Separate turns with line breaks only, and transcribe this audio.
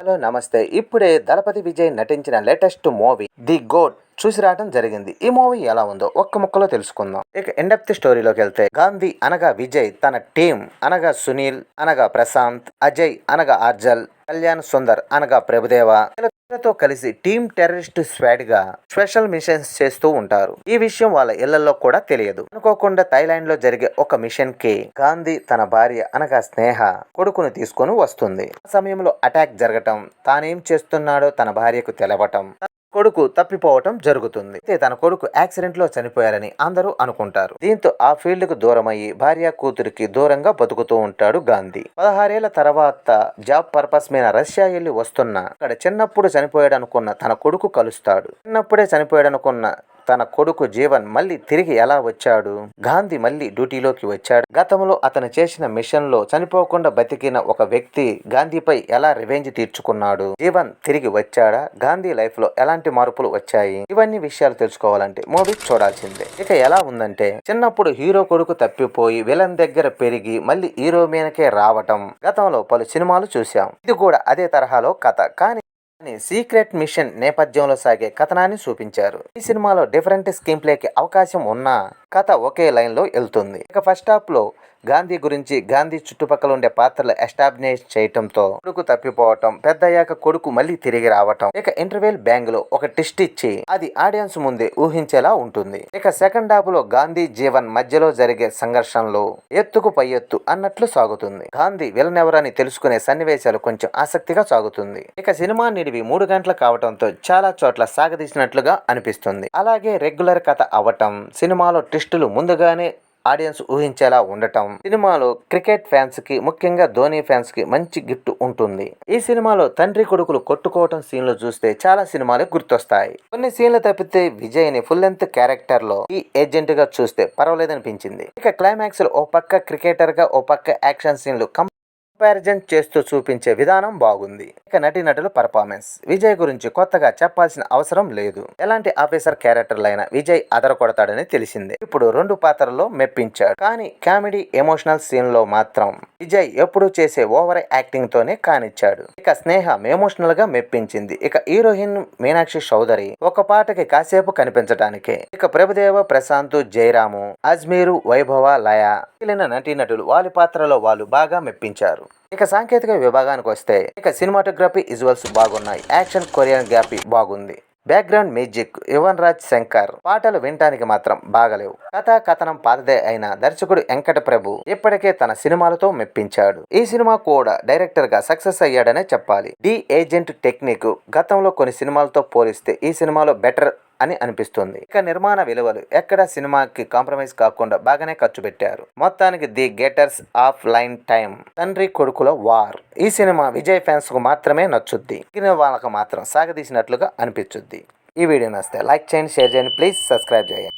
Hello నమస్తే. ఇప్పుడే దళపతి విజయ్ నటించిన లేటెస్ట్ మూవీ ది గోట్ చూసి రావడం జరిగింది. ఈ మూవీ ఎలా ఉందో ఒక్క ముక్కలో తెలుసుకుందాం. ఇక ఎండెప్త్ స్టోరీలోకి వెళ్తే, గాంధీ అనగా విజయ్ తన టీం అనగా సునీల్ అనగా ప్రశాంత్, అజయ్ అనగా ఆర్జల్, కళ్యాణ్ సుందర్ అనగా ప్రభుదేవ తో కలిసి టీమ్ టెర్రరిస్ట్ స్క్వాడ్ గా స్పెషల్ మిషన్స్ చేస్తూ ఉంటారు. ఈ విషయం వాళ్ళ ఇళ్లలో కూడా తెలియదు. అనుకోకుండా థాయిలాండ్ లో జరిగే ఒక మిషన్ కి గాంధీ తన భార్య అనగా స్నేహ కొడుకును తీసుకొని వస్తుంది. ఆ సమయంలో అటాక్ జరగటం, తానేం చేస్తున్నాడో తన భార్యకు తెలవటం, కొడుకు తప్పిపోవటం జరుగుతుంది. అయితే తన కొడుకు యాక్సిడెంట్ లో చనిపోయారని అందరూ అనుకుంటారు. దీంతో ఆ ఫీల్డ్ కు దూరమయ్యి భార్య కూతురికి దూరంగా బతుకుతూ ఉంటాడు గాంధీ. 16 ఏళ్ల తర్వాత జాబ్ పర్పస్ మీద రష్యా వెళ్లి వస్తున్నా అక్కడ చిన్నప్పుడు చనిపోయాడనుకున్న తన కొడుకు కలుస్తాడు. చిన్నప్పుడే చనిపోయాడనుకున్న తన కొడుకు జీవన్ మళ్ళీ తిరిగి ఎలా వచ్చాడు? గాంధీ మళ్ళీ డ్యూటీలోకి వచ్చాడు. గతంలో అతను చేసిన మిషన్ లో చనిపోకుండా బతికిన ఒక వ్యక్తి గాంధీపై ఎలా రివెంజ్ తీర్చుకున్నాడు? జీవన్ తిరిగి వచ్చాడా? గాంధీ లైఫ్ లో ఎలాంటి మార్పులు వచ్చాయి? ఇవన్నీ విషయాలు తెలుసుకోవాలంటే మూవీ చూడాల్సిందే. ఇక ఎలా ఉందంటే, చిన్నప్పుడు హీరో కొడుకు తప్పిపోయి విలన్ దగ్గర పెరిగి మళ్ళీ హీరో మీదకే రావటం గతంలో పలు సినిమాలు చూసాం. ఇది కూడా అదే తరహాలో కథ, కానీ సీక్రెట్ మిషన్ నేపథ్యంలో సాగే కథనాన్ని చూపించారు. ఈ సినిమాలో డిఫరెంట్ స్క్రీన్ ప్లేకి అవకాశం ఉన్నా కథ ఒకే లైన్ లో వెళ్తుంది. ఇక ఫస్ట్ హాఫ్ లో గాంధీ గురించి, గాంధీ చుట్టుపక్కల ఉండే పాత్రలు ఎస్టాబ్లిష్ చేయటంతో కొడుకు తప్పిపోవటం, పెద్దయ్యాక కొడుకు మళ్ళీ తిరిగి రావటం, ఇక ఇంటర్వెల్ బ్యాంగ్ లో ఒక ట్విస్ట్ ఇచ్చి అది ఆడియన్స్ ముందే ఊహించేలా ఉంటుంది. ఇక సెకండ్ హాఫ్ లో గాంధీ జీవన్ మధ్యలో జరిగే సంఘర్షణలో ఎత్తుకు పై ఎత్తు అన్నట్లు సాగుతుంది. గాంధీ విలన్ ఎవరని తెలుసుకునే సన్నివేశాలు కొంచెం ఆసక్తిగా సాగుతుంది. ఇక సినిమా నిడివి 3 గంటలు కావటంతో చాలా చోట్ల సాగదీసినట్లుగా అనిపిస్తుంది. అలాగే రెగ్యులర్ కథ అవటం, సినిమాలో ట్విస్టులు ముందుగానే ఆడియన్స్ ఊహించేలా ఉండటం సినిమాలో క్రికెట్ ఫ్యాన్స్ కి, ముఖ్యంగా ధోని ఫ్యాన్స్ కి మంచి గిఫ్ట్ ఉంటుంది. ఈ సినిమాలో తండ్రి కొడుకులు కొట్టుకోవటం సీన్లు చూస్తే చాలా సినిమాలు గుర్తొస్తాయి. కొన్ని సీన్లు తప్పితే విజయ్ ని ఫుల్ లెంత్ క్యారెక్టర్ లో ఈ ఏజెంట్ గా చూస్తే పర్వాలేదనిపించింది. ఇక క్లైమాక్స్ లో ఓ పక్క క్రికెటర్ గా, ఓ పక్క యాక్షన్ సీన్లు కంపారిజన్ చేస్తూ చూపించే విధానం బాగుంది. ఇక నటీనటుల పర్ఫార్మెన్స్, విజయ్ గురించి కొత్తగా చెప్పాల్సిన అవసరం లేదు. ఎలాంటి ఆఫీసర్ క్యారెక్టర్లైనా విజయ్ అదరకొడతాడని తెలిసిందే. ఇప్పుడు 2 పాత్రల్లో మెప్పించాడు, కానీ కామెడీ ఎమోషనల్ సీన్ లో మాత్రం విజయ్ ఎప్పుడు చేసే ఓవర్ యాక్టింగ్ తోనే కానిచ్చాడు. ఇక స్నేహ ఎమోషనల్ గా మెప్పించింది. ఇక హీరోయిన్ మీనాక్షి చౌదరి ఒక పాటకి కాసేపు కనిపించడానికే. ఇక ప్రభుదేవ, ప్రశాంత్, జయరాము, అజ్మీరు, వైభవ, లయ మిగిలిన నటీనటులు వాళ్ళ పాత్రలో వాళ్ళు బాగా మెప్పించారు. ఇక సాంకేతిక విభాగానికి వస్తే, ఇక సినిమాటోగ్రఫీ, విజువల్స్ బాగున్నాయి. యాక్షన్, కొరియోగ్రఫీ బాగుంది. Background music Yuvan Raj Shankar. పాటలు వినటానికి మాత్రం బాగలేవు. కథనం పాతదే అయినా దర్శకుడు వెంకట ప్రభు ఇప్పటికే తన సినిమాలతో మెప్పించాడు. ఈ సినిమా కూడా డైరెక్టర్ గా సక్సెస్ అయ్యాడనే చెప్పాలి. డి ఏజెంట్ టెక్నిక్ గతంలో కొన్ని సినిమాలతో పోలిస్తే ఈ సినిమాలో బెటర్ అని అనిపిస్తుంది. ఇక నిర్మాణ విలువలు ఎక్కడ సినిమాకి కాంప్రమైజ్ కాకుండా బాగానే ఖర్చు పెట్టారు. మొత్తానికి the getters of line time, తండ్రి కొడుకుల వార్ ఈ సినిమా విజయ్ ఫ్యాన్స్ కు మాత్రమే నచ్చుద్ది. మిగిలిన వాళ్ళకు మాత్రం సాగదీసినట్లుగా అనిపించుద్ది. ఈ వీడియో నచ్చితే లైక్ చేయండి, షేర్ చేయండి, ప్లీజ్ సబ్స్క్రైబ్ చేయండి.